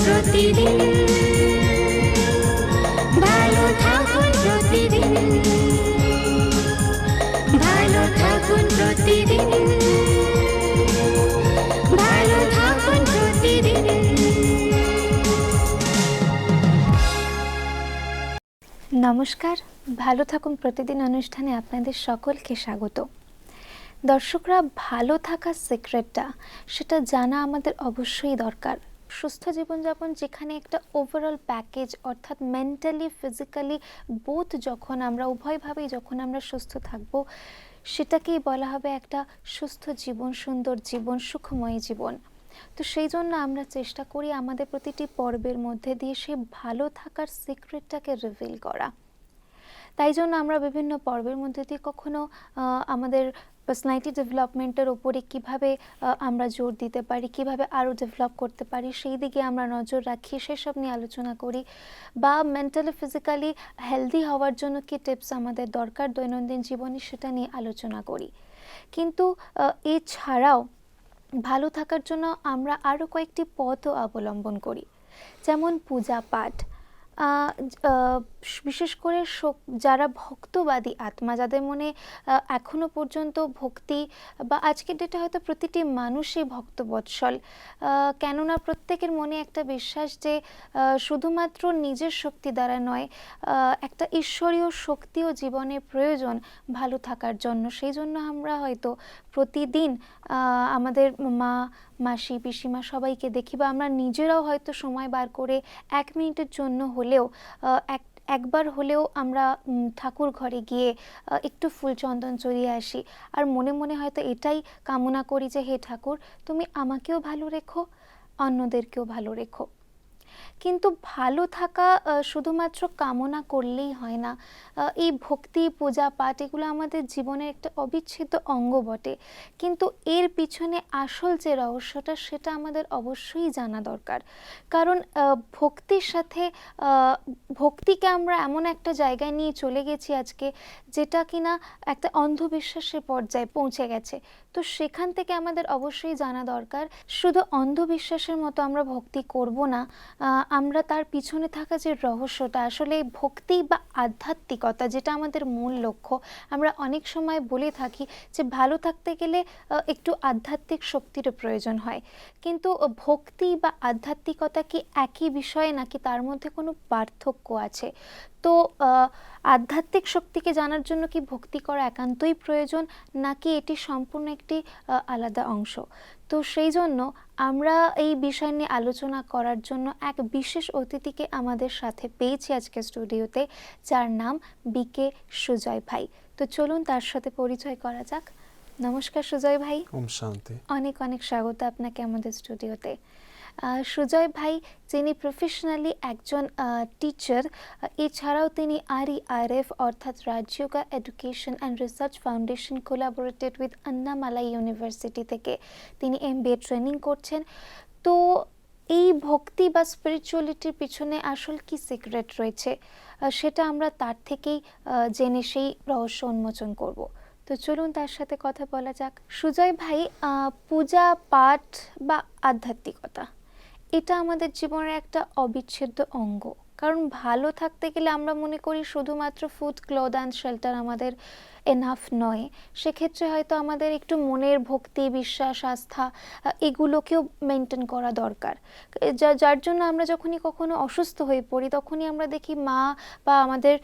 প্রতিদিন ভালো থাকুন, প্রতিদিন ভালো থাকুন, প্রতিদিন ভালো থাকুন, প্রতিদিন। নমস্কার, ভালো থাকুন প্রতিদিন অনুষ্ঠানে আপনাদের সকলকে স্বাগত। দর্শকরা, ভালো থাকার সিক্রেটটা সেটা জানা আমাদের অবশ্যই দরকার। সুস্থ জীবনযাপন যেখানে একটা ওভারঅল প্যাকেজ, অর্থাৎ মেন্টালি ফিজিক্যালি বোথ যখন আমরা উভয়ভাবেই যখন আমরা সুস্থ থাকবো, সেটাকেই বলা হবে একটা সুস্থ জীবন, সুন্দর জীবন, সুখময় জীবন। তো সেই জন্য আমরা চেষ্টা করি আমাদের প্রতিটি পর্বের মধ্যে দিয়ে সেই ভালো থাকার সিক্রেটটাকে রিভিল করা। তাই জন্য আমরা বিভিন্ন পর্বের মধ্যে দিয়ে কখনো আমাদের পার্সোনালিটি ডেভেলপমেন্টের ওপরে কীভাবে আমরা জোর দিতে পারি, কীভাবে আরও ডেভেলপ করতে পারি সেই দিকে আমরা নজর রাখি, সেসব নিয়ে আলোচনা করি। বা মেন্টালি ফিজিক্যালি হেলদি হওয়ার জন্য কী টিপস আমাদের দরকার দৈনন্দিন জীবনে, সেটা নিয়ে আলোচনা করি। কিন্তু এছাড়াও ভালো থাকার জন্য আমরা আরও কয়েকটি পথও অবলম্বন করি, যেমন পূজা পাঠ। বিশেষ করে যারা ভক্তবাদী আত্মা, যাদের মনে এখনো পর্যন্ত ভক্তি, বা আজকের ডেটে হয়তো প্রতিটি মানুষই ভক্তবৎসল, কেননা প্রত্যেকের মনে একটা বিশ্বাস যে শুধুমাত্র নিজের শক্তি দ্বারা নয়, একটা ঈশ্বরীয় শক্তিও জীবনে প্রয়োজন ভালো থাকার জন্য। সেই জন্য আমরা হয়তো প্রতিদিন আমাদের মাসি পিসিমা সবাইকে দেখি, বা আমরা নিজেরাও হয়তো সময় বার করে 1 মিনিটের জন্য হলেও একবার হলেও আমরা ঠাকুর ঘরে গিয়ে একটু ফুল চন্দন চড়িয়ে আসি, আর মনে মনে হয়তো এটাই কামনা করি যে হে ঠাকুর, তুমি আমাকেও ভালো রেখো, অন্যদেরকেও ভালো রেখো। কিন্তু ভালো থাকা শুধুমাত্র কামনা করলেই হয় না। এই ভক্তি, পূজা পাঠ এগুলো আমাদের জীবনের একটা অবিচ্ছেদ্য অঙ্গ বটে, কিন্তু এর পিছনে আসল যে রহস্যটা সেটা আমাদের অবশ্যই জানা দরকার। কারণ ভক্তির সাথে ভক্তিকে আমরা এমন একটা জায়গায় নিয়ে চলে গেছি আজকে, যেটা কিনা একটা অন্ধবিশ্বাসের পর্যায়ে পৌঁছে গেছে। তো সেখান থেকে আমাদের অবশ্যই জানা দরকার, শুধু অন্ধবিশ্বাসের মতো আমরা ভক্তি করব না, আমরা তার পিছনে থাকা যে রহস্যটা, আসলে ভক্তি বা আধ্যাত্মিকতা যেটা আমাদের মূল লক্ষ্য। আমরা অনেক সময় বলে থাকি যে ভালো থাকতে গেলে একটু আধ্যাত্মিক শক্তিরও প্রয়োজন হয়, কিন্তু ভক্তি বা আধ্যাত্মিকতা কি একই বিষয়, নাকি তার মধ্যে কোনো পার্থক্য আছে? তো আধ্যাত্মিক শক্তিকে জানার জন্য কি ভক্তি করা একান্তই প্রয়োজন, নাকি এটি সম্পূর্ণ একটি আলাদা অংশ? তো সেই জন্য আমরা এই বিষয় নিয়ে আলোচনা করার জন্য এক বিশেষ অতিথিকে আমাদের সাথে পেয়েছি আজকে স্টুডিওতে, যার নাম বিকে সুজয় ভাই। তো চলুন তার সাথে পরিচয় করা যাক। নমস্কার সুজয় ভাই। ওম শান্তি। অনেক অনেক স্বাগত আপনাকে আমাদের স্টুডিওতে। সুজয় ভাই, যিনি প্রফেশনালি একজন টিচার, এছাড়াও তিনি RERF অর্থাৎ Rajyoga education and research foundation collaborated with Annamalai university থেকে তিনি MBA ট্রেনিং করছেন। তো এই ভক্তি বা স্পিরিচুয়ালিটির পিছনে আসল কি সিক্রেট রয়েছে, সেটা আমরা তার থেকেই জেনে সেই রহস্য উন্মোচন করব। তো চলুন তার সাথে কথা বলা যাক। সুজয় ভাই, পূজা পাঠ বা আধ্যাত্মিকতা এটা আমাদের জীবনের একটা অবিচ্ছেদ্য অঙ্গ, কারণ ভালো থাকতে গেলে আমরা মনে করি শুধুমাত্র ফুড, ক্লথ অ্যান্ড শেল্টার আমাদের এনাফ নয়। সেক্ষেত্রে হয়তো আমাদের একটু মনের ভক্তি, বিশ্বাস, আস্থা এগুলোকেও মেনটেন করা দরকার। যার জন্য আমরা যখনই কখনো অসুস্থ হয়ে পড়ি তখনই আমরা দেখি মা বা আমাদের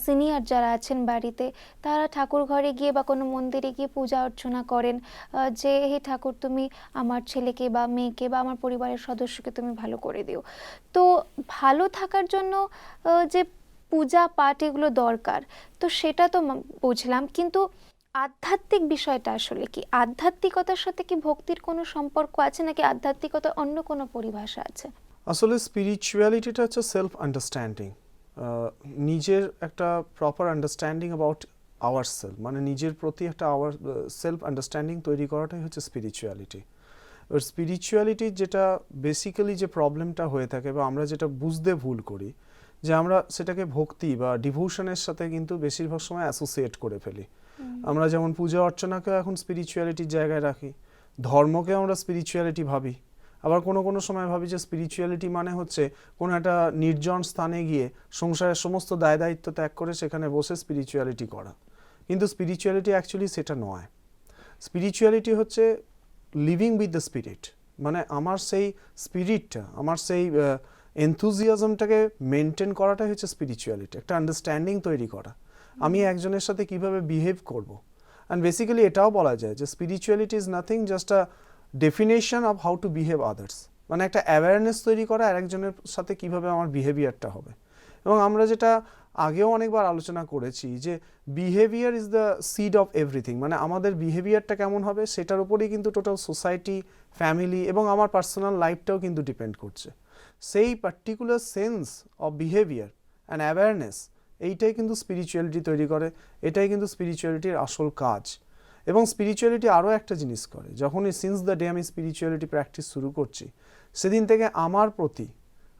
সিনিয়র যারা আছেন বাড়িতে, তারা ঠাকুর ঘরে গিয়ে বা কোনো মন্দিরে গিয়ে পূজা অর্চনা করেন যে হে ঠাকুর, তুমি আমার ছেলেকে বা মেয়েকে বা আমার পরিবারের সদস্যকে তুমি ভালো করে দিও। তো ভালো থাকার জন্য যে পূজা পাঠ এগুলো দরকার, তো সেটা তো বুঝলাম, কিন্তু আধ্যাত্মিক বিষয়টা আসলে কি? আধ্যাত্মিকতার সাথে কি ভক্তির কোনো সম্পর্ক আছে, নাকি আধ্যাত্মিকতার অন্য কোনো পরিভাষা আছে? আসলে স্পিরিচুয়ালিটিটা হচ্ছে সেলফ আন্ডারস্ট্যান্ডিং, নিজের একটা proper understanding about our self, মানে নিজের প্রতি একটা আওয়ার সেলফ আন্ডারস্ট্যান্ডিং তৈরি করাটাই হচ্ছে স্পিরিচুয়ালিটি। এবার স্পিরিচুয়ালিটির যেটা বেসিক্যালি যে প্রবলেমটা হয়ে থাকে বা আমরা যেটা বুঝতে ভুল করি, যে আমরা সেটাকে ভক্তি বা ডিভোশনের সাথে কিন্তু বেশিরভাগ সময় অ্যাসোসিয়েট করে ফেলি। আমরা যেমন পূজা অর্চনাকেও এখন স্পিরিচুয়ালিটির জায়গায় রাখি, ধর্মকে আমরা স্পিরিচুয়ালিটি ভাবি, আবার কোনো কোনো সময় ভাবি যে স্পিরিচুয়ালিটি মানে হচ্ছে কোনো একটা নির্জন স্থানে গিয়ে সংসারের সমস্ত দায় দায়িত্ব ত্যাগ করে সেখানে বসে স্পিরিচুয়ালিটি করা। কিন্তু স্পিরিচুয়ালিটি অ্যাকচুয়ালি সেটা নয়। স্পিরিচুয়ালিটি হচ্ছে লিভিং উইথ দ্য স্পিরিট, মানে আমার সেই স্পিরিটটা, আমার সেই এনথুজিয়াজমটাকে মেনটেন করাটাই হচ্ছে স্পিরিচুয়ালিটি, একটা আন্ডারস্ট্যান্ডিং তৈরি করা আমি একজনের সাথে কিভাবে বিহেভ করব। অ্যান্ড বেসিক্যালি এটাও বলা যায় যে spirituality is nothing just a definition of how to behave others, মানে একটা অ্যাওয়ারনেস তৈরি করা আরেকজনের সাথে কিভাবে আমার বিহেভিয়ারটা হবে। এবং আমরা যেটা আগেও অনেকবার আলোচনা করেছি যে behaviour is the seed of everything, মানে আমাদের বিহেভিয়ারটা কেমন হবে সেটার উপরেই কিন্তু টোটাল সোসাইটি, ফ্যামিলি এবং আমার পার্সোনাল লাইফটাও কিন্তু ডিপেন্ড করছে। সেই particular sense of behaviour and awareness, এইটাই কিন্তু স্পিরিচুয়ালিটি তৈরি করে, এটাই কিন্তু স্পিরিচুয়ালিটির আসল কাজ। এবং স্পিরিচুয়ালিটি আরও একটা জিনিস করে, যখনই সিন্স দ্য ডে আমি স্পিরিচুয়ালিটি প্র্যাকটিস শুরু করছি, সেদিন থেকে আমার প্রতি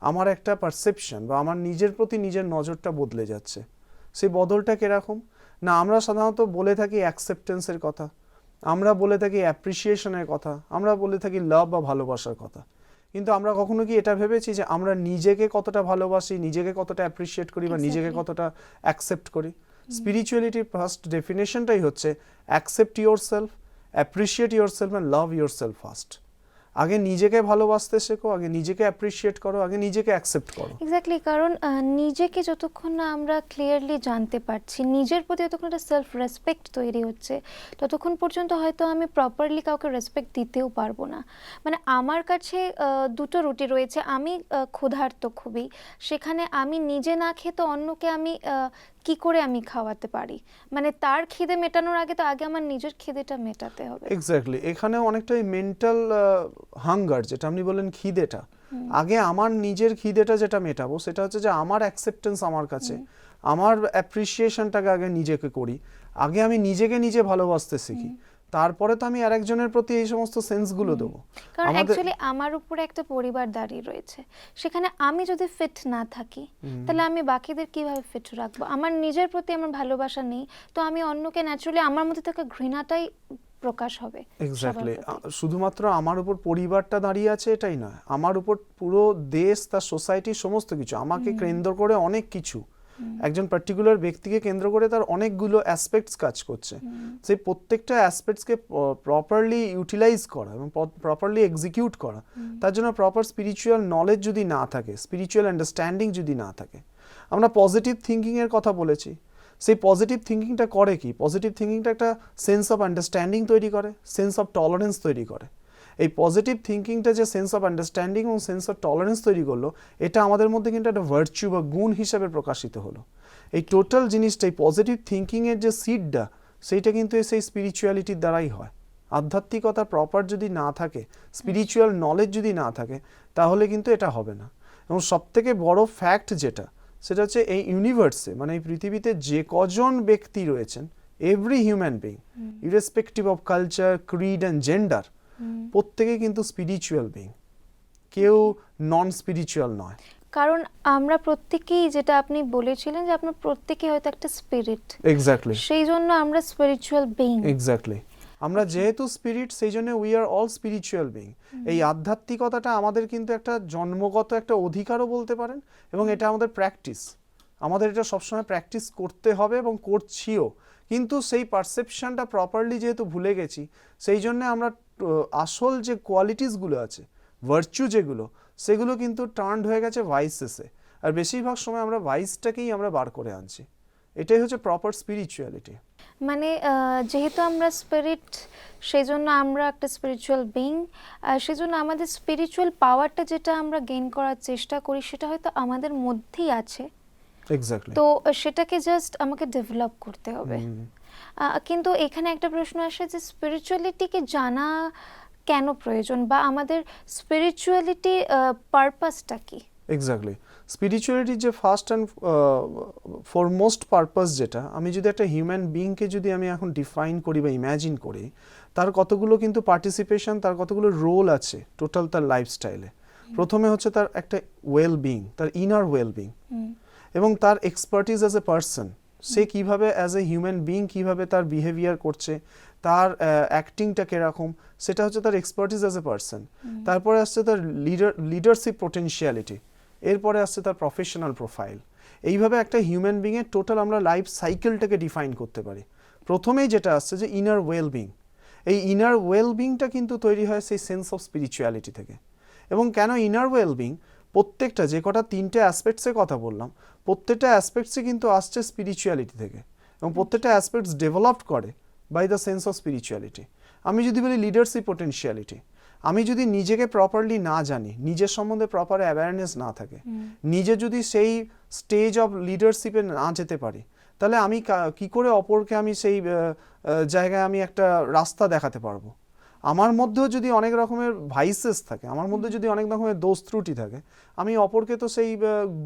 আমার একটা পারসেপশন বা আমার নিজের প্রতি নিজের নজরটা বদলে যাচ্ছে। সেই বদলটা কীরকম না, আমরা সাধারণত বলে থাকি অ্যাকসেপ্টেন্সের কথা, আমরা বলে থাকি অ্যাপ্রিসিয়েশনের কথা, আমরা বলে থাকি লাভ বা ভালোবাসার কথা, কিন্তু আমরা কখনো কি এটা ভেবেছি যে আমরা নিজেকে কতটা ভালোবাসি, নিজেকে কতটা অ্যাপ্রিসিয়েট করি বা নিজেকে কতটা অ্যাকসেপ্ট করি? স্পিরিচুয়ালিটির ফার্স্ট ডেফিনেশনটাই হচ্ছে accept your self, appreciate your self and love your self first. আগে নিজেকে ভালোবাসতে শেখো, আগে নিজেকে অ্যাপ্রিসিয়েট করো, আগে নিজেকে অ্যাকসেপ্ট করো। এক্স্যাক্টলি, কারণ নিজেকে যতক্ষণ না আমরা ক্লিয়ারলি জানতে পারছি, নিজের প্রতি যতক্ষণ একটা সেলফ রেসপেক্ট তৈরি হচ্ছে, ততক্ষণ পর্যন্ত হয়তো আমি প্রপারলি কাউকে রেসপেক্ট দিতেও পারবো না। মানে আমার কাছে দুটো রুটি রয়েছে, আমি ক্ষুধার্ত খুবই, সেখানে আমি নিজে না খেয়ে তো অন্যকে আমি কি করে আমি খাওয়াতে পারি? মানে তার খিদে মেটানোর আগে তো আগে আমার নিজের খিদেটা মেটাতে হবে। এক্স্যাক্টলি, এখানে অনেকটাই মেন্টাল হাঙ্গার, যেটা আপনি বলেন খিদেটা, আগে আমার নিজের খিদেটা যেটা মেটাবো সেটা হচ্ছে যে আমার অ্যাকসেপ্টেন্স আমার কাছে, আমার অ্যাপ্রিসিয়েশনটাকে আগে নিজেকে করি, আগে আমি নিজেকে নিজে ভালোবাসতে শিখি, তারপরে তো আমি আরেকজনের প্রতি এই সমস্ত সেন্সগুলো দেবো। কারণ অ্যাকচুয়ালি আমার উপরে একটা পরিবার দাঁড়িয়ে রয়েছে, সেখানে আমি যদি ফিট না থাকি তাহলে আমি বাকিদের কিভাবে ফিট রাখবো? আমার নিজের প্রতি আমার ভালোবাসা নেই, তো আমি অন্যকে ন্যাচারালি আমার মধ্যে থাকা ঘৃণাটাই প্রকাশ হবে। এক্স্যাক্টলি, শুধুমাত্র আমার উপর পরিবারটা দাঁড়িয়ে আছে এটাই নয়, আমার উপর পুরো দেশ, তার সোসাইটি, সমস্ত কিছু আমাকে কেন্দ্র করে অনেক কিছু, একজন পার্টিকুলার ব্যক্তিকে কেন্দ্র করে তার অনেকগুলো অ্যাসপেক্টস কাজ করছে। সেই প্রত্যেকটা অ্যাসপেক্টসকে প্রপারলি ইউটিলাইজ করা এবং প্রপারলি এক্সিকিউট করা, তার জন্য প্রপার স্পিরিচুয়াল নলেজ যদি না থাকে, স্পিরিচুয়াল আন্ডারস্ট্যান্ডিং যদি না থাকে। আমরা পজিটিভ থিঙ্কিংয়ের কথা বলেছি, সেই পজিটিভ থিঙ্কিংটা করে কি? পজিটিভ থিঙ্কিংটা একটা সেন্স অফ আন্ডারস্ট্যান্ডিং তৈরি করে, সেন্স অফ টলারেন্স তৈরি করে। এই পজিটিভ থিঙ্কিংটা যে সেন্স অফ আন্ডারস্ট্যান্ডিং এবং সেন্স অফ টলারেন্স তৈরি করলো, এটা আমাদের মধ্যে কিন্তু একটা ভার্চু বা গুণ হিসাবে প্রকাশিত হলো। এই টোটাল জিনিসটা, এই পজিটিভ থিঙ্কিংয়ের যে সিডটা, সেইটা কিন্তু সেই স্পিরিচুয়ালিটির দ্বারাই হয়। আধ্যাত্মিকতা প্রপার যদি না থাকে, স্পিরিচুয়াল নলেজ যদি না থাকে, তাহলে কিন্তু এটা হবে না। এবং সবথেকে বড় ফ্যাক্ট যেটা, সেটা হচ্ছে এই ইউনিভার্সে, মানে এই পৃথিবীতে যে কজন ব্যক্তি রয়েছেন, every human being, irrespective of culture, Creed and gender, প্রত্যেকেই কিন্তু স্পিরিচুয়াল বিং, কেউ নন স্পিরিচুয়াল নয়। কারণ আমরা প্রত্যেকেই, যেটা আপনি বলেছিলেন যে আপনার প্রত্যেকে হয়তো একটা স্পিরিট, এক্স্যাক্টলি, সেই জন্য আমরা স্পিরিচুয়াল বিং। এক্স্যাক্টলি, আমরা যেহেতু স্পিরিট, সেই জন্য we are all spiritual being. এই আধ্যাত্মিকতাটা আমাদের কিন্তু একটা জন্মগত একটা অধিকারও বলতে পারেন, এবং এটা আমাদের প্র্যাকটিস। আমাদের এটা সবসময় প্র্যাকটিস করতে হবে এবং করছিও, কিন্তু সেই পারসেপশনটা প্রপারলি যেহেতু ভুলে গেছি, সেই জন্য আমরা আসল যে কোয়ালিটিসগুলো আছে, ভার্চু যেগুলো, সেগুলো কিন্তু টার্নড হয়ে গেছে ভাইসেসে। আর বেশিরভাগ সময় আমরা ভাইসটাকেই আমরা বার করে আনছি। এটাই হচ্ছে প্রপার স্পিরিচুয়ালিটি। মানে যেহেতু আমরা স্পিরিট, সেই জন্য আমরা একটা স্পিরিচুয়াল বিং, সেই জন্য আমাদের স্পিরিচুয়াল পাওয়ারটা যেটা আমরা গেইন করার চেষ্টা করি, সেটা হয়তো আমাদের মধ্যেই আছে। এক্স্যাক্টলি। তো সেটাকে জাস্ট আমাকে ডেভেলপ করতে হবে। কিন্তু এখানে একটা প্রশ্ন আসে যে স্পিরিচুয়ালিটিকে জানা কেন প্রয়োজন, বা আমাদের স্পিরিচুয়ালিটি পারপাসটা কি? এক্স্যাক্টলি। স্পিরিচুয়ালিটির যে ফার্স্ট অ্যান্ড ফরমোস্ট পারপাস, যেটা আমি যদি একটা হিউম্যান বিংকে যদি আমি এখন ডিফাইন করি বা ইম্যাজিন করি, তার কতগুলো কিন্তু পার্টিসিপেশন, তার কতগুলো রোল আছে টোটাল তার লাইফস্টাইলে। প্রথমে হচ্ছে তার একটা ওয়েল বিং, তার ইনার ওয়েল বিং, এবং তার এক্সপার্টিস অ্যাজ এ পার্সন। সে কিভাবে অ্যাজ এ হিউম্যান বিং কিভাবে তার বিহেভিয়ার করছে, তার অ্যাক্টিংটা কিরকম, সেটা হচ্ছে তার এক্সপার্টিস অ্যাজ এ পার্সন। তারপরে আসছে তার লিডারশিপ পোটেনশিয়ালিটি, এরপরে আসছে তার প্রফেশনাল প্রোফাইল। এইভাবে একটা হিউম্যান বিংয়ের টোটাল আমরা লাইফ সাইকেলটাকে ডিফাইন করতে পারি। প্রথমেই যেটা আসছে যে ইনার ওয়েল বিং, এই ইনার ওয়েল বিংটা কিন্তু তৈরি হয় সেই সেন্স অফ স্পিরিচুয়ালিটি থেকে। এবং কেন ইনার ওয়েল বিং? প্রত্যেকটা যে কটা তিনটে অ্যাসপেক্টসের কথা বললাম, প্রত্যেকটা অ্যাসপেক্টসই কিন্তু আসছে স্পিরিচুয়ালিটি থেকে, এবং প্রত্যেকটা অ্যাসপেক্টস ডেভেলপড করে by the sense of spirituality. আমি যদি বলি লিডারশিপ পোটেনশিয়ালিটি, আমি যদি নিজেকে প্রপারলি না জানি, নিজের সম্বন্ধে প্রপার অ্যাওয়ারনেস না থাকে, নিজে যদি সেই স্টেজ অফ লিডারশিপে না যেতে পারি, তাহলে আমি কি করে অপরকে আমি সেই জায়গায় আমি একটা রাস্তা দেখাতে পারবো? আমার মধ্যেও যদি অনেক রকমের ভাইসেস থাকে, আমার মধ্যে যদি অনেক রকমের দোষ ত্রুটি থাকে, আমি অপরকে তো সেই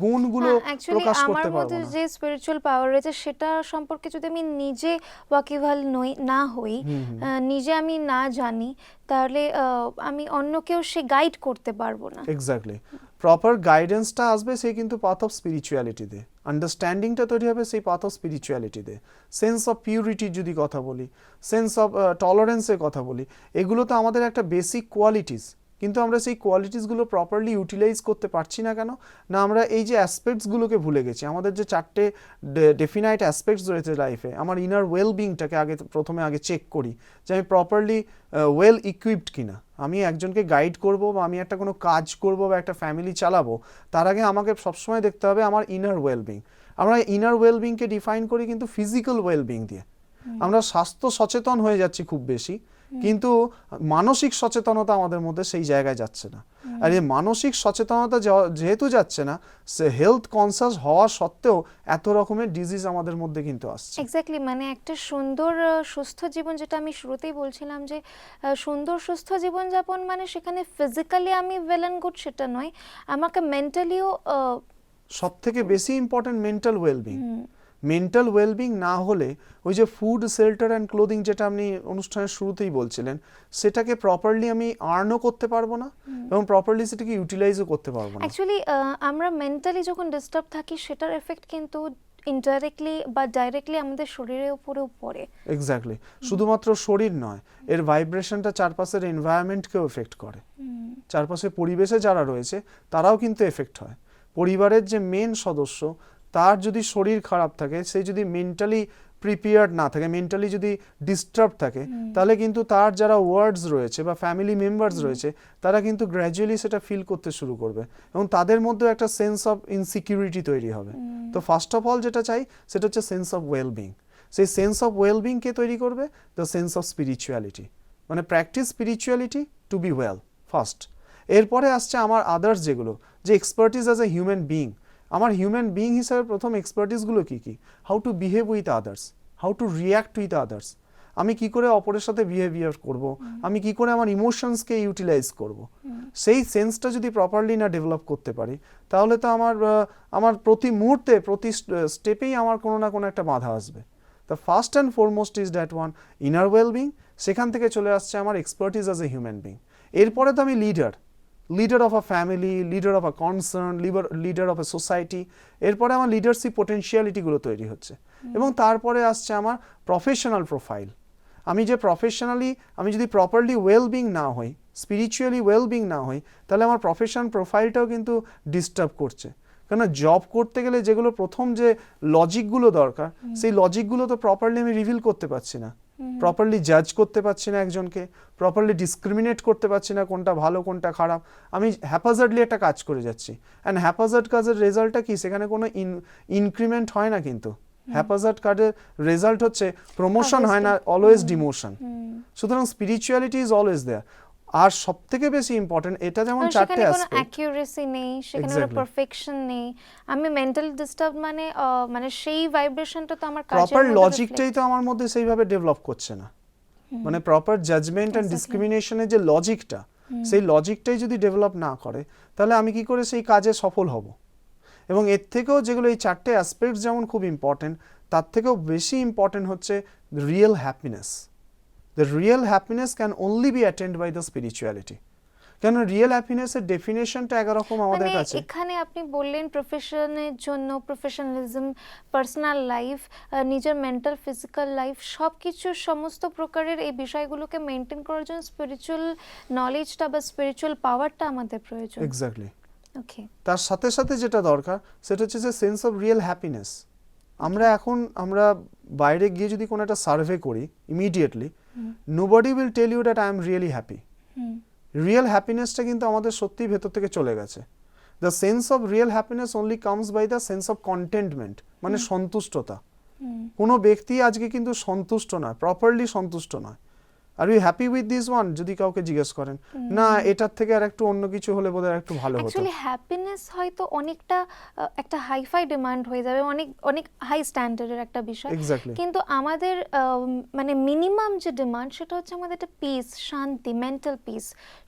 গুণগুলো প্রকাশ করতে পারবো আমার না। যে স্পিরিচুয়াল পাওয়ার রয়েছে, সেটা সম্পর্কে যদি আমি নিজে ওয়াকিবহাল না হই, নিজে আমি না জানি, তাহলে আমি অন্যকেও সে গাইড করতে পারবো না। এক্স্যাক্টলি। প্রপার গাইডেন্সটা আসবে সেই কিন্তু পাথ অফ স্পিরিচুয়ালিটিতে, আন্ডারস্ট্যান্ডিংটা তৈরি হবে সেই পাথ অফ স্পিরিচুয়ালিটিতে। সেন্স অফ পিউরিটির যদি কথা বলি, সেন্স অফ টলারেন্সের কথা বলি, এগুলো তো আমাদের একটা বেসিক কোয়ালিটিস, কিন্তু আমরা সেই কোয়ালিটিসগুলো প্রপারলি ইউটিলাইজ করতে পারছি না কেন? না আমরা এই যে অ্যাসপেক্টসগুলোকে ভুলে গেছি। আমাদের যে চারটে ডেফিনাইট অ্যাসপেক্টস রয়েছে লাইফে, আমার ইনার ওয়েল বিংটাকে প্রথমে চেক করি যে আমি প্রপারলি ওয়েল ইকুইপড কিনা। আমি একজনকে গাইড করব, বা আমি একটা কোনো কাজ করব, বা একটা ফ্যামিলি চালাবো, তার আগে আমাকে সবসময় দেখতে হবে আমার ইনার ওয়েল বিং। আমরা ইনার ওয়েল বিংকে ডিফাইন করি কিন্তু ফিজিক্যাল ওয়েল বিং দিয়ে। আমরা স্বাস্থ্য সচেতন হয়ে যাচ্ছি খুব বেশি, কিন্তু মানসিক সচেতনতা আমাদের মধ্যে সেই জায়গায় যাচ্ছে না। আর এই মানসিক সচেতনতা যেহেতু যাচ্ছে না, সে হেলথ কনসাস হওয়া সত্ত্বেও এত রকমের ডিজিজ আমাদের মধ্যে কিন্তু আসছে। এক্স্যাক্টলি, মানে একটা সুন্দর সুস্থ জীবন, যেটা আমি শুরুতেই বলছিলাম যে সুন্দর সুস্থ জীবনযাপন মানে সেখানে ফিজিক্যালি আমি ওয়েল অ্যান্ড গুড সেটা নয়, আমাকে মেন্টালিও সব থেকে বেশি important mental wellbeing. Mental wellbeing না হলে ওই যে ফুড, শেল্টার অ্যান্ড ক্লোদিং যেটা আপনি অনুষ্ঠানের শুরুতেই বলছিলেন, সেটাকে প্রপারলি আমি আর্নও করতে পারবো না, এবং প্রপারলি সেটাকে ইউটিলাইজও করতে পারবো না। অ্যাকচুয়ালি আমরা মেন্টালি যখন ডিস্টার্ব থাকি, সেটার এফেক্ট কিন্তু ইনডাইরেক্টলি বা ডাইরেক্টলি আমাদের শরীরের উপরেও পড়ে। এক্স্যাক্টলি। শুধুমাত্র শরীর নয়, এর ভাইব্রেশনটা চারপাশের এনভায়রনমেন্টকেও এফেক্ট করে। চারপাশে পরিবেশে যারা রয়েছে তারাও কিন্তু এফেক্ট হয়। পরিবারের যে মেন সদস্য, তার যদি শরীর খারাপ থাকে, সে যদি মেন্টালি প্রিপেয়ার্ড না থাকে, মেন্টালি যদি ডিস্টার্ব থাকে, তাহলে কিন্তু তার যারা ওয়ার্ডস রয়েছে বা ফ্যামিলি মেম্বার্স রয়েছে, তারা কিন্তু গ্র্যাজুয়ালি সেটা ফিল করতে শুরু করবে, এবং তাদের মধ্যে একটা সেন্স অফ ইনসিকিউরিটি তৈরি হবে। তো ফার্স্ট অফ অল যেটা চাই সেটা হচ্ছে সেন্স অফ ওয়েলবিং। সেই সেন্স অফ ওয়েলবিং কে তৈরি করবে? দ্য সেন্স অফ স্পিরিচুয়ালিটি, মানে practice spirituality to be well first. এরপরে আসছে আমার আদার্স যেগুলো, যে expertise as a human being. আমার হিউম্যান বিং হিসাবে প্রথম এক্সপার্টিসগুলো কী কী? How to behave with others, how to react with others. আমি কি করে অপরের সাথে বিহেভিয়ার করব, আমি কি করে আমার ইমোশনসকে ইউটিলাইজ করব, সেই সেন্সটা যদি প্রপারলি না ডেভেলপ করতে পারি, তাহলে তো আমার প্রতি মুহূর্তে, প্রতি স্টেপেই আমার কোনো না কোনো একটা বাধা আসবে। The first and foremost is that one, inner wellbeing. সেখান থেকে চলে আসছে আমার expertise as a human being. এরপরে তো আমি leader of a family, leader of a concern, leader of a society. এরপরে আমার লিডারশিপ পোটেনশিয়ালিটিগুলো তৈরি হচ্ছে, এবং তারপরে আসছে আমার প্রফেশনাল প্রোফাইল। আমি যে প্রফেশনালি আমি যদি প্রপারলি ওয়েলবিং না হই, স্পিরিচুয়ালি ওয়েলবিং না হই, তাহলে আমার প্রফেশন প্রোফাইলটাও কিন্তু ডিস্টার্ব করছে। কেন জব করতে গেলে যেগুলো প্রথম যে লজিকগুলো দরকার, সেই লজিকগুলো তো প্রপারলি আমি রিভিল করতে পারছি না, প্রপারলি জাজ করতে পারছি না একজনকে, প্রপারলি ডিসক্রিমিনেট করতে পারছি না কোনটা ভালো কোনটা খারাপ, আমি হ্যাপাজার্ডলি একটা কাজ করে যাচ্ছি। অ্যান্ড হ্যাপাজার্ড কাজের রেজাল্টটা কি, সেখানে কোনো ইনক্রিমেন্ট হয় না, কিন্তু হ্যাপাজার্ড কাজের রেজাল্ট হচ্ছে প্রমোশন হয় না, অলওয়েজ ডিমোশন। সুতরাং স্পিরিচুয়ালিটি ইজ অলওয়েজ দেয়ার। আর সবথেকে বেশি ইম্পর্টেন্ট এটা, যেমন চারটে সেখানে কোনো অ্যাসপেক্ট, অ্যাকিউরেসি নেই, সেখানে কোনো পারফেকশন নেই, আমি মেন্টাল ডিস্টার্ব মানে সেই ভাইব্রেশনটা তো আমার কাজের প্রপার মধ্যে লজিকটাই তো আমার মধ্যে সেইভাবে ডেভেলপ করছে না। মানে প্রপার জাজমেন্ট অ্যান্ড ডিসক্রিমিনেশনের যে লজিকটা, সেই লজিকটাই যদি ডেভেলপ না করে, তাহলে আমি কি করে সেই কাজে সফল হব? এবং এর থেকেও যেগুলো এই চারটে অ্যাসপেক্ট যেমন খুব ইম্পর্টেন্ট, তার থেকেও বেশি ইম্পর্টেন্ট হচ্ছে real happiness. The real happiness can only be attained by the spirituality. কেন রিয়েল হ্যাপিনেসের ডেফিনেশনটা একরকম আমাদের মানে কাছে। এখানে আপনি বললেন প্রফেশনের জন্য প্রফেশনালিজম, পার্সোনাল লাইফ, নিজের মেন্টাল ফিজিক্যাল লাইফ সবকিছু সমস্ত প্রকারের এই বিষয়গুলোকে মেনটেন করার জন্য স্পিরিচুয়াল নলেজটা বা স্পিরিচুয়াল পাওয়ারটা আমাদের প্রয়োজন। এক্স্যাক্টলি। ওকে, তার সাথে সাথে যেটা দরকার সেটা হচ্ছে যে সেন্স অফ রিয়েল হ্যাপিনেস। আমরা বাইরে গিয়ে যদি কোনো একটা সার্ভে করি, immediately nobody will tell you that I am really happy. Real হ্যাপিনেসটা কিন্তু আমাদের সত্যিই ভেতর থেকে চলে গেছে। The sense of real happiness only comes by the sense of contentment, মানে সন্তুষ্টতা। কোনো ব্যক্তি আজকে কিন্তু সন্তুষ্ট নয়, প্রপারলি সন্তুষ্ট নয়। Are you happy with this one যদি কাউকে জিজ্ঞেস করেন, না এটার থেকে আর একটু অন্য কিছু হলে বোধহয় একটু ভালো হতো। অ্যাকচুয়ালি হ্যাপিনেস হয়তো অনেকটা একটা হাইফাই ডিমান্ড হয়ে যাবে, অনেক অনেক হাই স্ট্যান্ডার্ডের একটা বিষয়। এক্স্যাক্টলি। কিন্তু আমাদের মানে মিনিমাম যে ডিমান্ড সেটা হচ্ছে আমাদের একটা পিস, শান্তি, মেন্টাল পিস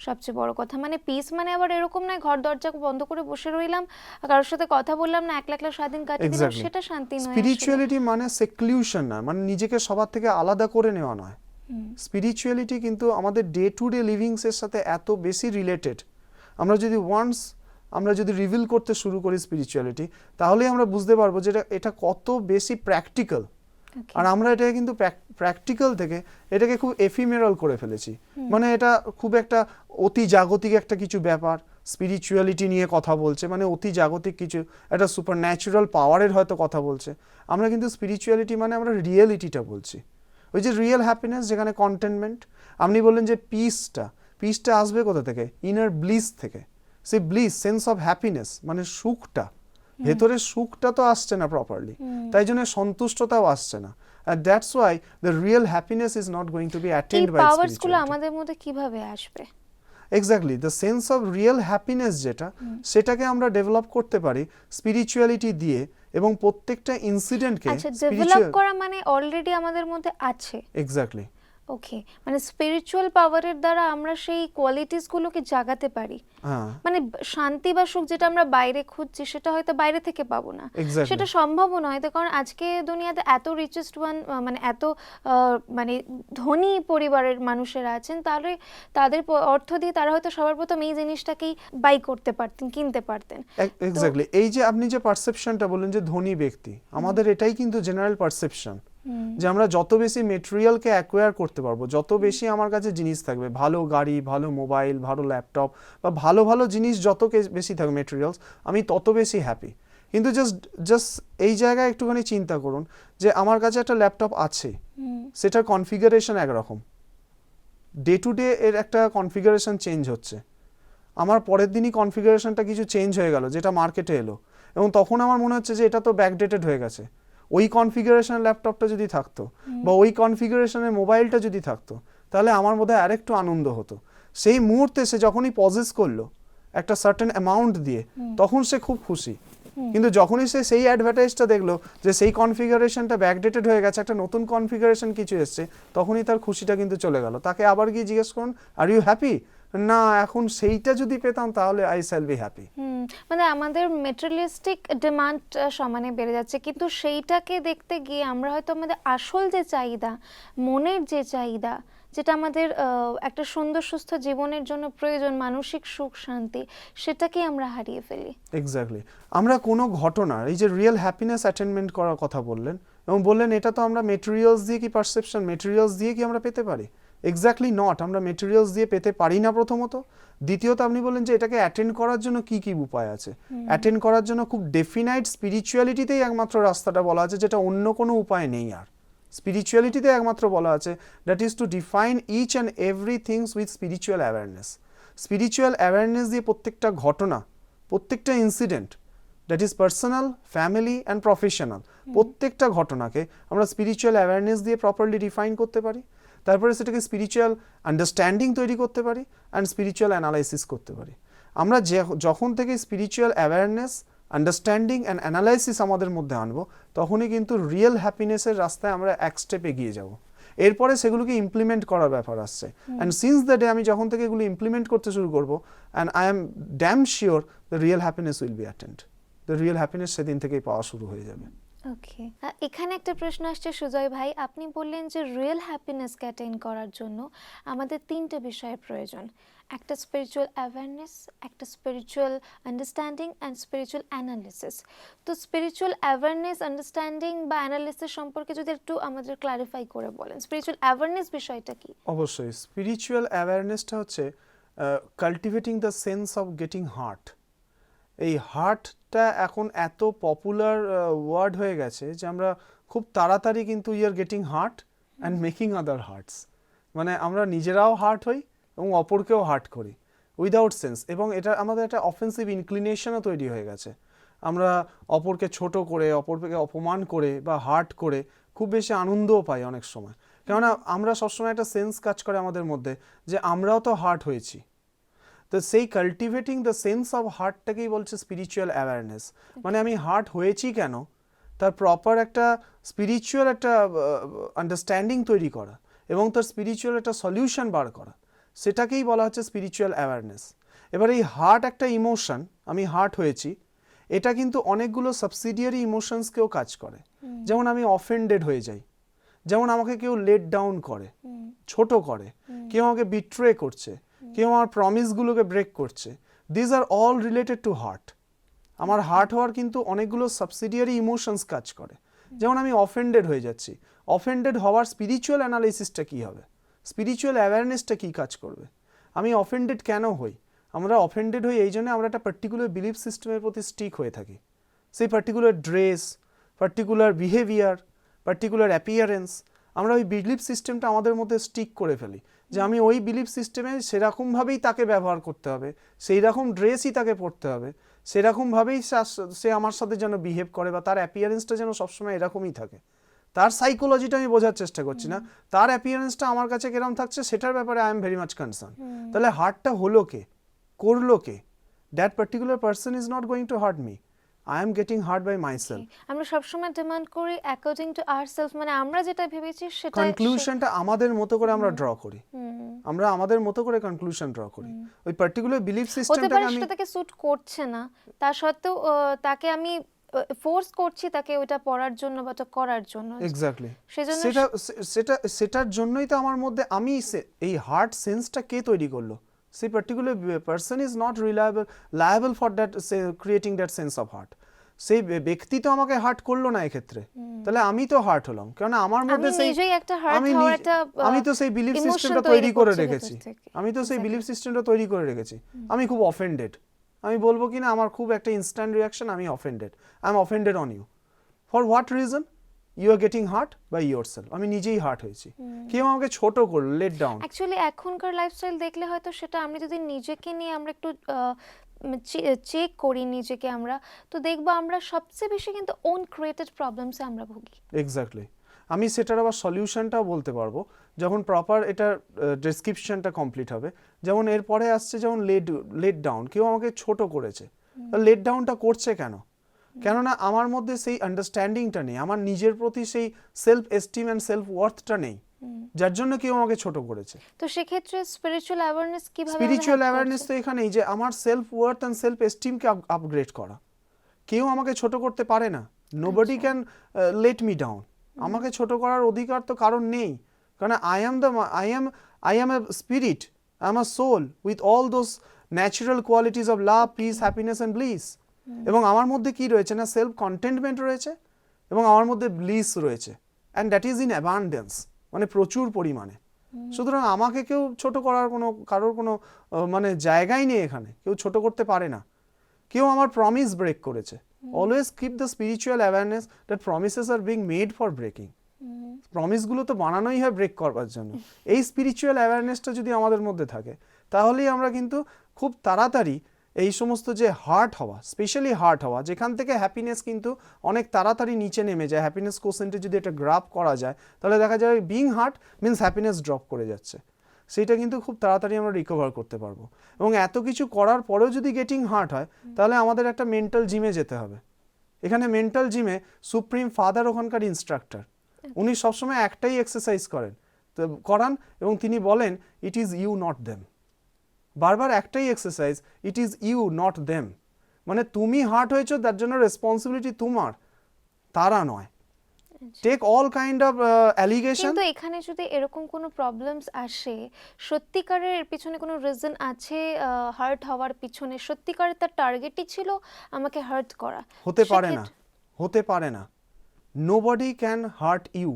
সবচেয়ে বড় কথা। মানে পিস মানে আবার এরকম নয় ঘর দরজা বন্ধ করে বসে রইলাম, কারোর সাথে কথা বললাম না, একলা একলা স্বাধীন কাটিয়ে দিলাম, সেটা শান্তি নয়। স্পিরিচুয়ালিটি মানে সেক্লুশন না, মানে নিজেকে সবার থেকে আলাদা করে নেওয়া নয়। স্পিরিচুয়ালিটি কিন্তু আমাদের ডে টু ডে লিভিংসের সাথে এত বেশি রিলেটেড। আমরা যদি রিভিল করতে শুরু করি স্পিরিচুয়ালিটি, তাহলেই আমরা বুঝতে পারবো যে এটা কত বেশি প্র্যাকটিক্যাল। আর আমরা এটাকে কিন্তু প্র্যাকটিক্যাল থেকে এটাকে খুব এফিমেরাল করে ফেলেছি। মানে এটা খুব একটা অতি জাগতিক একটা কিছু ব্যাপার, স্পিরিচুয়ালিটি নিয়ে কথা বলছে, মানে অতি জাগতিক কিছু একটা সুপার ন্যাচুরাল পাওয়ারের হয়তো কথা বলছে। আমরা কিন্তু স্পিরিচুয়ালিটি মানে আমরা রিয়েলিটিটা বলছি। ওই যে রিয়েল হ্যাপিনেস, যেখানে কন্টেনমেন্ট। আপনি বললেন যে পিসটা আসবে কোথা থেকে? ইনার ব্লিস থেকে। সেই ব্লিস, সেন্স অফ হ্যাপিনেস মানে সুখটা, ভেতরের সুখটা তো আসছে না প্রপারলি, তাই জন্য সন্তুষ্টতাও আসছে না। And that's why the real happiness is not going to be attained by powers গুলো spirituality. আমাদের মধ্যে কিভাবে আসবে? Exactly, the sense of real happiness যেটা, সেটাকে আমরা ডেভেলপ করতে পারি স্পিরিচুয়ালিটি দিয়ে, এবং প্রত্যেকটা ইনসিডেন্টকে আচ্ছা, ডেভেলপ করা মানে অলরেডি আমাদের মধ্যে আছে। এক্স্যাক্টলি। ওকে, মানে স্পিরিচুয়াল পাওয়ারের দ্বারা আমরা সেই কোয়ালিটিস গুলোকে জাগাতে পারি। হ্যাঁ, মানে শান্তি বা সুখ যেটা আমরা বাইরে খুঁজছি সেটা হয়তো বাইরে থেকে পাবো না, এক্স্যাক্টলি। সেটা সম্ভবও নয়। তো কারণ আজকে দুনিয়াতে এত রিচেস্ট ওয়ান, মানে এত মানে ধনী পরিবারের মানুষেরা আছেন, তাদের অর্থ দিয়ে তারা হয়তো সবার প্রথম এই জিনিসটাকেই বাই করতে পারতেন, কিনতে পারতেন। এক্স্যাক্টলি। এই যে আপনি যে পারসেপশনটা বললেন যে ধনী ব্যক্তি, আমাদের এটাই কিন্তু জেনারেল পারসেপশন, যে আমরা যত বেশি মেটেরিয়ালকে অ্যাকোয়ার করতে পারবো, যত বেশি আমার কাছে জিনিস থাকবে, ভালো গাড়ি, ভালো মোবাইল, ভালো ল্যাপটপ বা ভালো ভালো জিনিস যত বেশি থাকবে মেটেরিয়ালস, আমি তত বেশি হ্যাপি। কিন্তু জাস্ট এই জায়গায় একটুখানি চিন্তা করুন যে আমার কাছে একটা ল্যাপটপ আছে, সেটার কনফিগারেশন একরকম, ডে টু ডে এর একটা কনফিগারেশন চেঞ্জ হচ্ছে। আমার পরের দিনই কনফিগারেশনটা কিছু চেঞ্জ হয়ে গেল, যেটা মার্কেটে এলো, এবং তখন আমার মনে হচ্ছে যে এটা তো ব্যাকডেটেড হয়ে গেছে। ওই কনফিগারেশনের ল্যাপটপটা যদি থাকতো বা ওই কনফিগারেশনের মোবাইলটা যদি থাকতো, তাহলে আমার মধ্যে আরেকটু আনন্দ হতো। সেই মুহূর্তে সে যখনই পজেস করলো একটা সার্টেন অ্যামাউন্ট দিয়ে, তখন সে খুব খুশি। কিন্তু যখনই সে সেই অ্যাডভার্টাইজটা দেখলো যে সেই কনফিগারেশনটা ব্যাকডেটেড হয়ে গেছে, একটা নতুন কনফিগারেশন কিছু এসছে, তখনই তার খুশিটা কিন্তু চলে গেল। তাকে আবার গিয়ে জিজ্ঞেস করুন, আর ইউ হ্যাপি? না, এখন সেইটা যদি পেতাম তাহলে আই শ্যাল বি হ্যাপি। মানে আমাদের মেটেরিয়ালিস্টিক ডিমান্ড সমানে বেড়ে যাচ্ছে, কিন্তু সেইটাকে দেখতে গিয়ে আমরা হয়তো আমাদের আসল যে চাহিদা, মনের যে চাহিদা, যেটা আমাদের একটা সুন্দর সুস্থ জীবনের জন্য প্রয়োজন, মানসিক সুখ শান্তি, সেটাকে আমরা হারিয়ে ফেলি। এক্স্যাক্টলি। আমরা কোনো ঘটনার, এই যে রিয়েল হ্যাপিনেস অ্যাটেনমেন্ট করার কথা বললেন, এবং বললেন এটা তো আমরা মেটেরিয়ালস দিয়ে কি পারসেপশন, মেটেরিয়ালস দিয়ে কি আমরা পেতে পারি? এক্স্যাক্টলি নট, আমরা মেটেরিয়ালস দিয়ে পেতে পারি না প্রথমত। দ্বিতীয়ত আপনি বললেন যে এটাকে অ্যাটেন্ড করার জন্য কি কি উপায় আছে। অ্যাটেন্ড করার জন্য খুব ডেফিনাইট স্পিরিচুয়ালিটিতেই একমাত্র রাস্তাটা বলা আছে, যেটা অন্য কোনো উপায় নেই। আর স্পিরিচুয়ালিটিতে একমাত্র বলা আছে that is to define each and everythings with spiritual awareness. Spiritual awareness দিয়ে প্রত্যেকটা ঘটনা, প্রত্যেকটা incident, that is personal, family and professional, প্রত্যেকটা ঘটনাকে আমরা স্পিরিচুয়াল অ্যাওয়ারনেস দিয়ে প্রপারলি ডিফাইন করতে পারি। তারপরে সেটাকে স্পিরিচুয়াল আন্ডারস্ট্যান্ডিং তৈরি করতে পারি অ্যান্ড স্পিরিচুয়াল অ্যানালাইসিস করতে পারি। আমরা যখন থেকে spiritual awareness, understanding and analysis আমাদের মধ্যে আনবো, তখনই কিন্তু রিয়েল হ্যাপিনেসের রাস্তায় আমরা এক স্টেপ এগিয়ে যাব। এরপরে সেগুলোকে ইমপ্লিমেন্ট করার ব্যাপার আসছে। অ্যান্ড সিন্স দ্য ডে আমি যখন থেকে এগুলো ইমপ্লিমেন্ট করতে শুরু করবো, and I am damn sure the real happiness will be attend. The real happiness সেদিন থেকেই পাওয়া শুরু হয়ে যাবে। ওকে, এখানে একটা প্রশ্ন আসছে সুজয় ভাই, আপনি বললেন যে রিয়েল হ্যাপিনেসকে অ্যাটেইন করার জন্য আমাদের তিনটে বিষয়ের প্রয়োজন, একটা স্পিরিচুয়াল অ্যাওয়ারনেস, একটা spiritual understanding and spiritual analysis. তো স্পিরিচুয়াল অ্যাওয়ারনেস, আন্ডারস্ট্যান্ডিং বা অ্যানালিসিস সম্পর্কে যদি একটু আমাদের ক্লারিফাই করে বলেন, স্পিরিচুয়াল অ্যাওয়ারনেস বিষয়টা কি? অবশ্যই স্পিরিচুয়াল অ্যাওয়ারনেসটা হচ্ছে cultivating the sense of getting heart. এই হার্টটা এখন এত পপুলার ওয়ার্ড হয়ে গেছে যে আমরা খুব তাড়াতাড়ি কিন্তু we are getting hurt and making other hurts, মানে আমরা নিজেরাও হার্ট হই এবং অপরকেও হার্ট করি উইদাউট সেন্স। এবং এটা আমাদের একটা অফেন্সিভ ইনক্লিনেশনও তৈরি হয়ে গেছে। আমরা অপরকে ছোট করে, অপরকে অপমান করে বা হার্ট করে খুব বেশি আনন্দও পাই অনেক সময়, কেননা আমরা সবসময় একটা সেন্স কাজ করে আমাদের মধ্যে যে আমরাও তো হার্ট হয়েছি। তো সেই কাল্টিভেটিং দ্য সেন্স অফ হার্টটাকেই বলছে স্পিরিচুয়াল অ্যাওয়ারনেস। মানে আমি হার্ট হয়েছি কেন, তার প্রপার একটা স্পিরিচুয়াল একটা আন্ডারস্ট্যান্ডিং তৈরি করা এবং তার স্পিরিচুয়াল একটা সলিউশন বার করা, সেটাকেই বলা হচ্ছে স্পিরিচুয়াল অ্যাওয়ারনেস। এবার এই হার্ট একটা ইমোশন, আমি হার্ট হয়েছি, এটা কিন্তু অনেকগুলো সাবসিডিয়ারি ইমোশনসকেও কাজ করে। যেমন আমি অফেন্ডেড হয়ে যাই, যেমন আমাকে কেউ লেট ডাউন করে, ছোট করে, কেউ আমাকে বিট্রে করছে, কেউ আমার প্রমিসগুলোকে ব্রেক করছে। These are all related to heart. আমার হার্ট হওয়ার কিন্তু অনেকগুলো সাবসিডিয়ারি ইমোশনস কাজ করে। যেমন আমি অফেন্ডেড হয়ে যাচ্ছি, অফেন্ডেড হওয়ার স্পিরিচুয়াল অ্যানালাইসিসটা কী হবে, স্পিরিচুয়াল অ্যাওয়ারনেসটা কী কাজ করবে, আমি অফেন্ডেড কেন হই? আমরা অফেন্ডেড হই এই জন্য আমরা একটা পার্টিকুলার বিলিফ সিস্টেমের প্রতি স্টিক হয়ে থাকি। সেই particular dress, particular behaviour, particular appearance, আমরা ওই বিলিফ সিস্টেমটা আমাদের মধ্যে স্টিক করে ফেলি যে আমি ওই বিলিফ সিস্টেমে সেরকমভাবেই তাকে ব্যবহার করতে হবে, সেই রকম ড্রেসই তাকে পরতে হবে, সেরকমভাবেই সে আমার সাথে যেন বিহেভ করে বা তার অ্যাপিয়ারেন্সটা যেন সবসময় এরকমই থাকে। তার সাইকোলজিটা আমি বোঝার চেষ্টা করছি না, তার অ্যাপিয়ারেন্সটা আমার কাছে কিরকম থাকছে সেটার ব্যাপারে I am very much concern. তাহলে হার্টটা হলো কে, করলো কে? That particular person is not going to hurt me, I am getting hurt by myself. আমরা সবসময় ডিমান্ড করি অ্যাকর্ডিং টু আওয়ারসেলফ, মানে আমরা যেটা ভেবেছি সেটা কনক্লুশনটা আমাদের মতো করে আমরা ড্র করি, আমরা আমাদের মতো করে কনক্লুশন ড্র করি। ওই পার্টিকুলার বিলিফ সিস্টেমটাকে আমি সেটা তাকে স্যুট করছে না, তা সত্ত্বেও তাকে আমি ফোর্স করছি তাকে ওটা পড়ার জন্য বা ওটা করার জন্য। এক্স্যাক্টলি, সেজন্য সেটার জন্যই তো আমার মধ্যে আমি এই হার্ট সেন্সটা কে তৈরি করলো? সেই particular person is not liable for that creating that sense of heart. সেই ব্যক্তি তো আমাকে হার্ট করলো না এক্ষেত্রে, তাহলে আমি তো হার্ট হলাম, কেননা আমার মধ্যে আমি তো সেই বিলিফ সিস্টেমটা তৈরি করে রেখেছি, আমি খুব অফেন্ডেড, আমি বলবো কিনা আমার খুব একটা ইনস্ট্যান্ট রিয়াকশন, আমি offended, I am offended on you. For what reason? You are getting hurt by yourself. আমি নিজেই হার্ট হয়েছি, কেউ আমাকে ছোট করলো, লেট ডাউন। অ্যাকচুয়ালি এখনকার লাইফস্টাইল দেখলে হয়তো সেটা আমরা যদি নিজেকে নিয়ে আমরা একটু চেক করি নিজেকে, আমরা তো দেখবো আমরা সবচেয়ে বেশি কিন্তু ওন ক্রিয়েটেড প্রবলেমসে আমরা ভুগি। এক্স্যাক্টলি, আমি সেটার আবার সলিউশনটাও বলতে পারবো যখন প্রপার এটার ডেসক্রিপশনটা কমপ্লিট হবে। যেমন এরপরে আসছে যেমন লেট ডাউন, কেউ আমাকে ছোট করেছে, লেট ডাউনটা করছে কেন? কেননা আমার মধ্যে সেই আন্ডারস্ট্যান্ডিংটা নেই, আমার নিজের প্রতি সেই সেলফ এস্টিম অ্যান্ড সেলফ ওয়ার্থটা নেই, যার জন্য কেউ আমাকে ছোট করেছে। তো সেক্ষেত্রে স্পিরিচুয়াল অ্যাওয়ারনেস কিভাবে? স্পিরিচুয়াল অ্যাওয়ারনেস তো এখানেই যে আমার সেলফ ওয়ার্থ অ্যান্ড সেলফ এস্টিমকে আপগ্রেড করা। কেউ আমাকে ছোট করতে পারে না, nobody can let me down. আমাকে ছোট করার অধিকার তো কারণ নেই, কারণ I am a spirit, I am a soul with all those natural qualities of love, peace, happiness and bliss. এবং আমার মধ্যে কি রয়েছে না, সেলফ কন্টেন্টমেন্ট রয়েছে এবং আমার মধ্যে ব্লিস রয়েছে, and that is in abundance, মানে প্রচুর পরিমাণে। সুতরাং আমাকে কেউ ছোট করার কারোর কোনো মানে জায়গাই নেই এখানে, কেউ ছোট করতে পারে না। কেউ আমার প্রমিস ব্রেক করেছে, always keep the spiritual awareness that promises are being made for breaking. প্রমিসগুলো তো বানানোই হয় ব্রেক করবার জন্য। এই স্পিরিচুয়াল অ্যাওয়ারনেসটা যদি আমাদের মধ্যে থাকে, তাহলেই আমরা কিন্তু খুব তাড়াতাড়ি এই সমস্ত যে হার্ট হওয়া, স্পেশালি হার্ট হওয়া, যেখান থেকে হ্যাপিনেস কিন্তু অনেক তাড়াতাড়ি নিচে নেমে যায়, হ্যাপিনেস কোসেন্টে যদি একটা গ্রাফ করা যায়, তাহলে দেখা যায় being heart means happiness drop করে যাচ্ছে। সেইটা কিন্তু খুব তাড়াতাড়ি আমরা রিকভার করতে পারবো। এবং এত কিছু করার পরেও যদি গেটিং হার্ট হয়, তাহলে আমাদের একটা মেন্টাল জিমে যেতে হবে। এখানে মেন্টাল জিমে সুপ্রিম ফাদার ওখানকার ইনস্ট্রাক্টর, উনি সবসময় একটাই এক্সারসাইজ করান এবং তিনি বলেন it is you not them. বারবার একটাই exercise, it is you not them, মানে তুমি হার্ট হয়েছো তার জন্য রেসপন্সিবিলিটি তোমার, তারা নয়। Take all kind of allegation. কিন্তু এখানে যদি এরকম কোনো প্রবলেমস আসে, সত্যিকারের এর পিছনে কোনো রিজন আছে হার্ট হওয়ার পিছনে, সত্যিকারের তার টার্গেটই ছিল আমাকে হার্ট করা? হতে পারে না। নোবডি ক্যান হার্ট ইউ,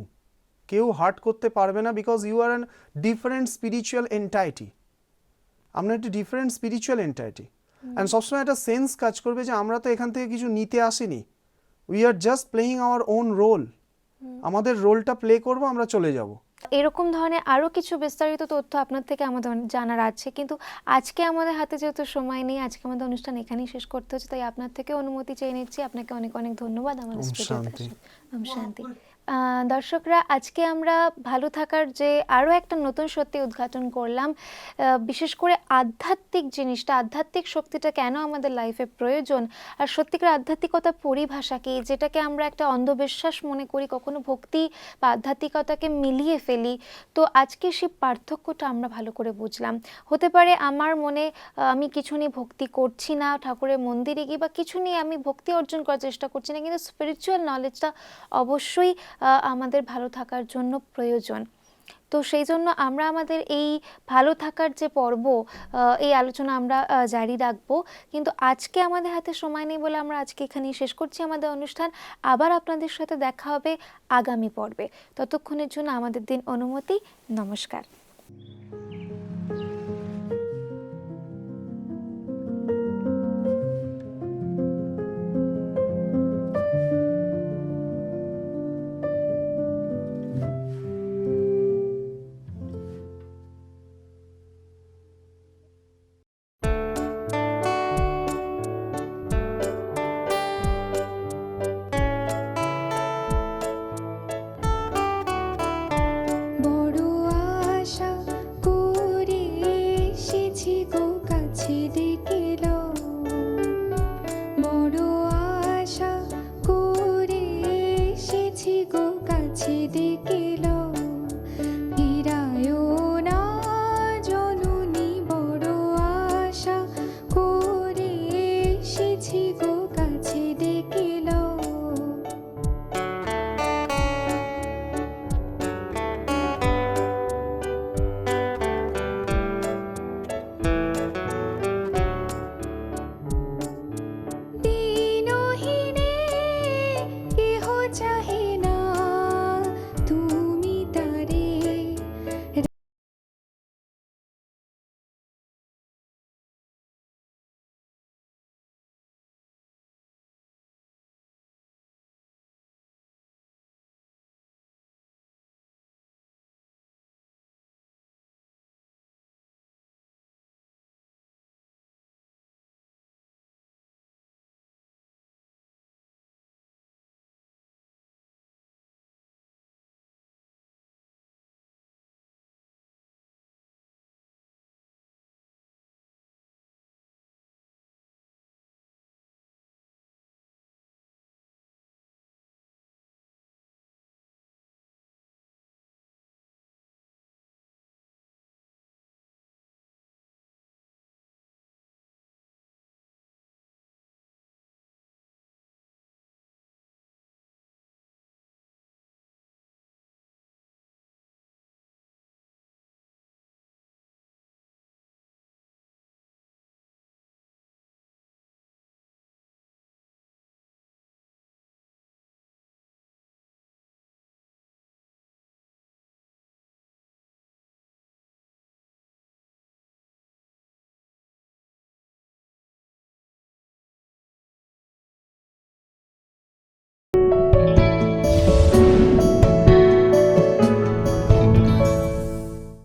কেউ হার্ট করতে পারবে না, because you are an different spiritual entity. আমরা একটা ডিফারেন্ট স্পিরিচুয়াল এন্টাইটি, অ্যান্ড সবসময় একটা সেন্স কাজ করবে যে আমরা তো এখান থেকে কিছু নিতে আসিনি, we are just playing our own role. আমাদের রোলটা প্লে করব, আমরা চলে যাব। এরকম ধরনের আরও কিছু বিস্তারিত তথ্য আপনার থেকে আমাদের জানার আছে, কিন্তু আজকে আমাদের হাতে যেহেতু সময় নেই, আজকে আমাদের অনুষ্ঠান এখানেই শেষ করতে হচ্ছে, তাই আপনার থেকে অনুমতি চেয়ে নিচ্ছি। আপনাকে অনেক অনেক ধন্যবাদ আমাদের স্টুডিওতে। ওম শান্তি। দর্শকরা, আজকে আমরা ভালো থাকার যে আরও একটা নতুন সত্যি উদ্ঘাটন করলাম, বিশেষ করে আধ্যাত্মিক জিনিসটা, আধ্যাত্মিক শক্তিটা কেন আমাদের লাইফে প্রয়োজন, আর সত্যিকার আধ্যাত্মিকতার পরিভাষা কি, যেটাকে আমরা একটা অন্ধবিশ্বাস মনে করি, কখনো ভক্তি বা আধ্যাত্মিকতাকে মিলিয়ে ফেলি। তো আজকে সেই পার্থক্যটা আমরা ভালো করে বুঝলাম। হতে পারে আমার মনে আমি কিছু নিয়ে ভক্তি করছি না, ঠাকুরের মন্দিরে গিয়ে বা কিছু নিয়ে আমি ভক্তি অর্জন করার চেষ্টা করছি না, কিন্তু স্পিরিচুয়াল নলেজটা অবশ্যই আমাদের ভালো থাকার জন্য প্রয়োজন। তো সেই জন্য আমরা আমাদের এই ভালো থাকার যে পর্ব, এই আলোচনা আমরা জারি রাখবো। কিন্তু আজকে আমাদের হাতে সময় নেই বলে আমরা আজকে এখানেই শেষ করছি আমাদের অনুষ্ঠান। আবার আপনাদের সাথে দেখা হবে আগামী পর্বে। ততক্ষণের জন্য আমাদের দিন অনুমতি। নমস্কার। বড় আশা করে এসেছি গো কাছে ডেকে লও, বড় আশা করে এসেছি গো কাছে ডেকে লও, ফিরায়ও না জননী, বড় আশা করে এসেছি গো